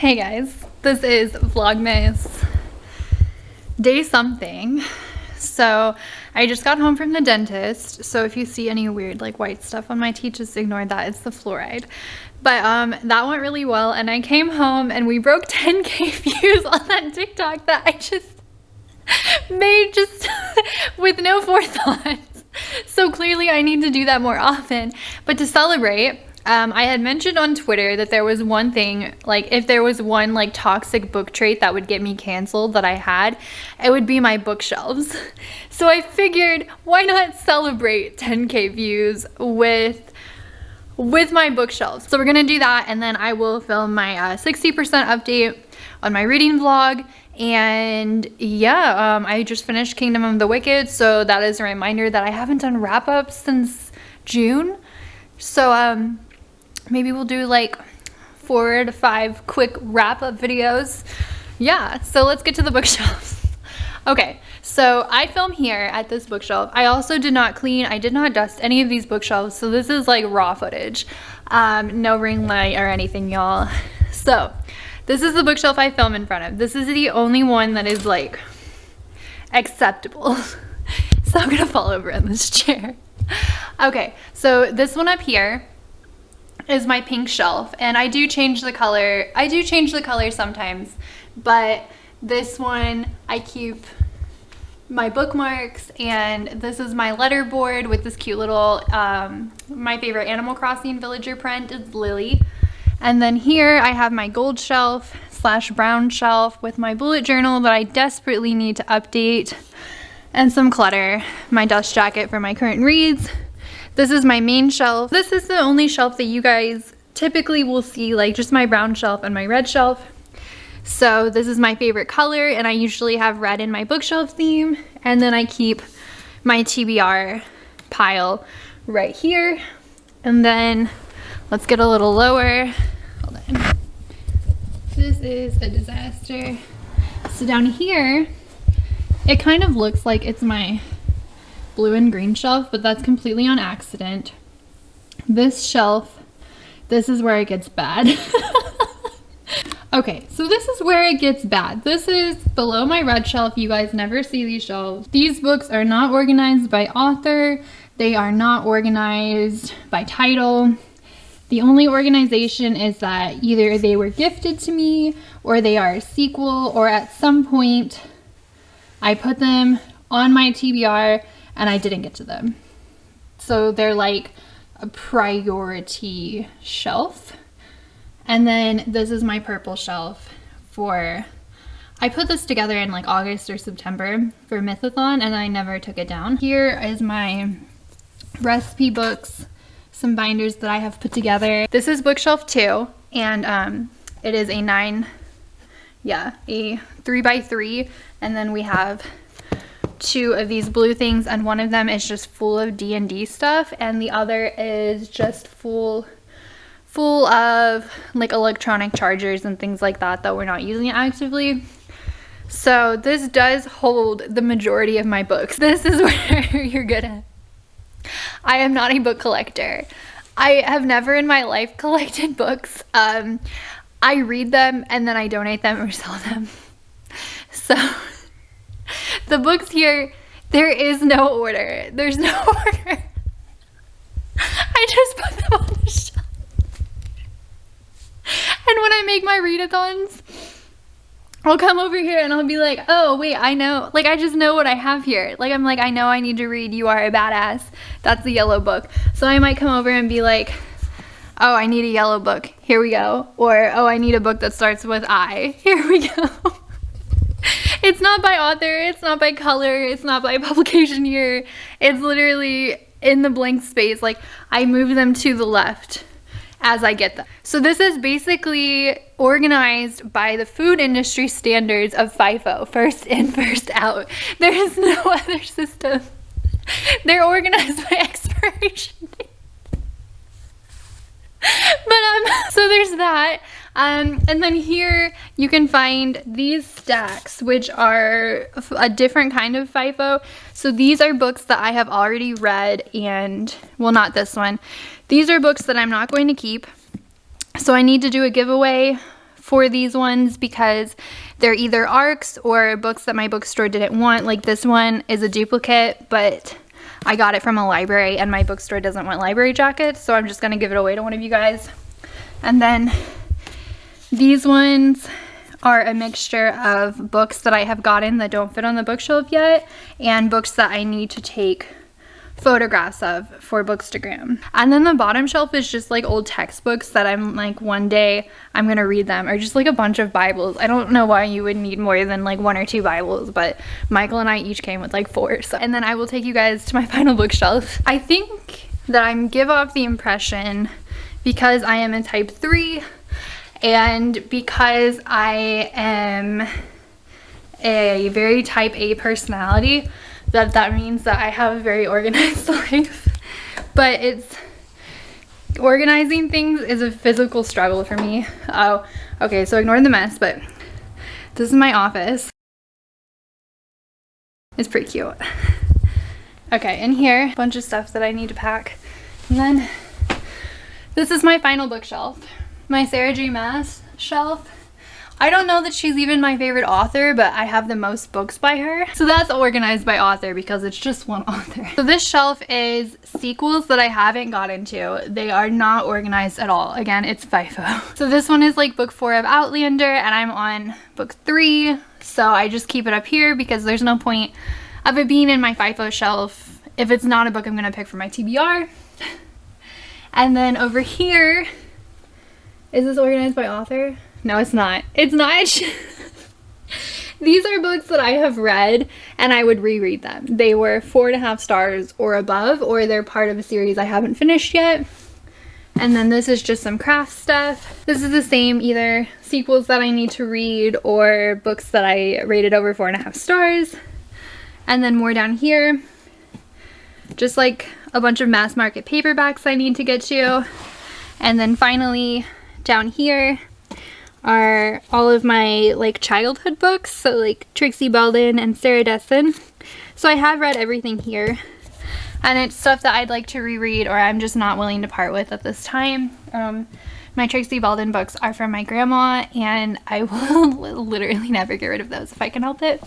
Hey guys, this is Vlogmas day something. So I just got home from the dentist, so if you see any weird like white stuff on my teeth, just ignore that. It's the fluoride. But that went really well, and I came home and we broke 10K views on that TikTok that I just made just with no forethought. So clearly I need to do that more often. But to celebrate, I had mentioned on Twitter that there was one thing, like if there was one like toxic book trait that would get me canceled that I had, it would be my bookshelves. So I figured, why not celebrate 10K views with my bookshelves? So we're gonna do that, and then I will film my 60% update on my reading vlog. And yeah, I just finished Kingdom of the Wicked, so that is a reminder that I haven't done wrap-ups since June. So maybe we'll do like 4 to 5 quick wrap-up videos. Yeah, so let's get to the bookshelves. Okay, so I film here at this bookshelf. I also did not clean, I did not dust any of these bookshelves, so this is like raw footage. No ring light or anything, y'all. So this is the bookshelf I film in front of. This is the only one that is like acceptable. So I'm gonna fall over in this chair. Okay, so this one up here is my pink shelf, and I do change the color. I do change the color sometimes, but this one I keep my bookmarks, and this is my letter board with this cute little, my favorite Animal Crossing villager print is Lily. And then here I have my gold shelf / brown shelf with my bullet journal that I desperately need to update, and some clutter, my dust jacket for my current reads. This is my main shelf. This is the only shelf that you guys typically will see, like just my brown shelf and my red shelf. So this is my favorite color, and I usually have red in my bookshelf theme. And then I keep my TBR pile right here. And then let's get a little lower. Hold on. This is a disaster. So down here, it kind of looks like it's my blue and green shelf, but that's completely on accident. This shelf, this is where it gets bad. Okay, so this is where it gets bad. This is below my red shelf. You guys never see these shelves. These books are not organized by author. They are not organized by title. The only organization is that either they were gifted to me, or they are a sequel, or at some point I put them on my TBR and I didn't get to them. So they're like a priority shelf. And then this is my purple shelf for, I put this together in like August or September for Mythathon, and I never took it down. Here is my recipe books, some binders that I have put together. This is bookshelf 2, and it is a 3x3, and then we have 2 of these blue things, and one of them is just full of D&D stuff, and the other is just full of like electronic chargers and things like that we're not using actively. So this does hold the majority of my books. This is where you're gonna, I am not a book collector. I have never in my life collected books. I read them and then I donate them or sell them. So the books here, there is no order. There's no order. I just put them on the shelf. And when I make my readathons, I'll come over here and I'll be like, oh wait, I know, like I just know what I have here. Like I'm like, I know I need to read You Are a Badass. That's the yellow book. So I might come over and be like, oh, I need a yellow book. Here we go. Or, oh, I need a book that starts with I. Here we go. It's not by author, it's not by color, it's not by publication year. It's literally in the blank space. Like I move them to the left as I get them. So this is basically organized by the food industry standards of FIFO, first in, first out. There is no other system. They're organized by expiration date. But so there's that. And then here you can find these stacks, which are a different kind of FIFO. So these are books that I have already read, and well, not this one. These are books that I'm not going to keep. So I need to do a giveaway for these ones because they're either ARCs or books that my bookstore didn't want. Like this one is a duplicate, but I got it from a library and my bookstore doesn't want library jackets, so I'm just gonna give it away to one of you guys. And then these ones are a mixture of books that I have gotten that don't fit on the bookshelf yet and books that I need to take photographs of for Bookstagram. And then the bottom shelf is just like old textbooks that I'm like, one day I'm gonna read them, or just like a bunch of Bibles. I don't know why you would need more than like 1 or 2 Bibles, but Michael and I each came with like 4. So, and then I will take you guys to my final bookshelf. I think that I give off the impression, because I am a type 3 and because I am a very type A personality, that means that I have a very organized life. But organizing things is a physical struggle for me. Oh, okay, so ignore the mess, but this is my office. It's pretty cute. Okay, in here, a bunch of stuff that I need to pack. And then this is my final bookshelf. My Sarah J. Maas shelf. I don't know that she's even my favorite author, but I have the most books by her. So that's organized by author because it's just one author. So this shelf is sequels that I haven't got into. They are not organized at all. Again, it's FIFO. So this one is like book 4 of Outlander and I'm on book 3. So I just keep it up here because there's no point of it being in my FIFO shelf if it's not a book I'm gonna pick for my TBR. And then over here, is this organized by author? No, it's not. It's not. These are books that I have read and I would reread them. They were 4.5 stars or above, or they're part of a series I haven't finished yet. And then this is just some craft stuff. This is the same, either sequels that I need to read or books that I rated over 4.5 stars. And then more down here, just like a bunch of mass market paperbacks I need to get to. And then finally down here are all of my like childhood books, so like Trixie Belden and Sarah Dessen. So I have read everything here, and it's stuff that I'd like to reread or I'm just not willing to part with at this time. My Trixie Belden books are from my grandma and I will literally never get rid of those if I can help it.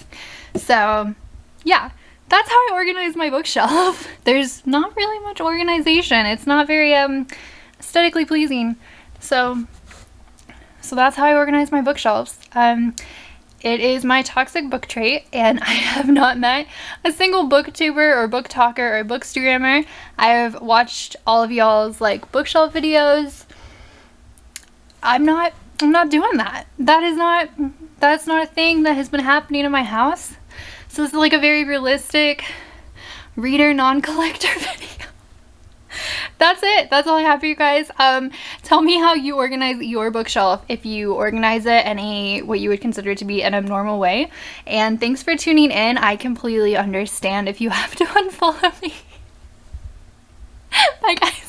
So yeah, that's how I organize my bookshelf. There's not really much organization. It's not very aesthetically pleasing. So that's how I organize my bookshelves. It is my toxic book trait, and I have not met a single booktuber or book talker or bookstagrammer. I have watched all of y'all's like bookshelf videos. I'm not doing that. That's not a thing that has been happening in my house. So this is like a very realistic reader non-collector video. That's it. That's all I have for you guys. Tell me how you organize your bookshelf, if you organize it in what you would consider to be an abnormal way. And thanks for tuning in. I completely understand if you have to unfollow me. Bye guys.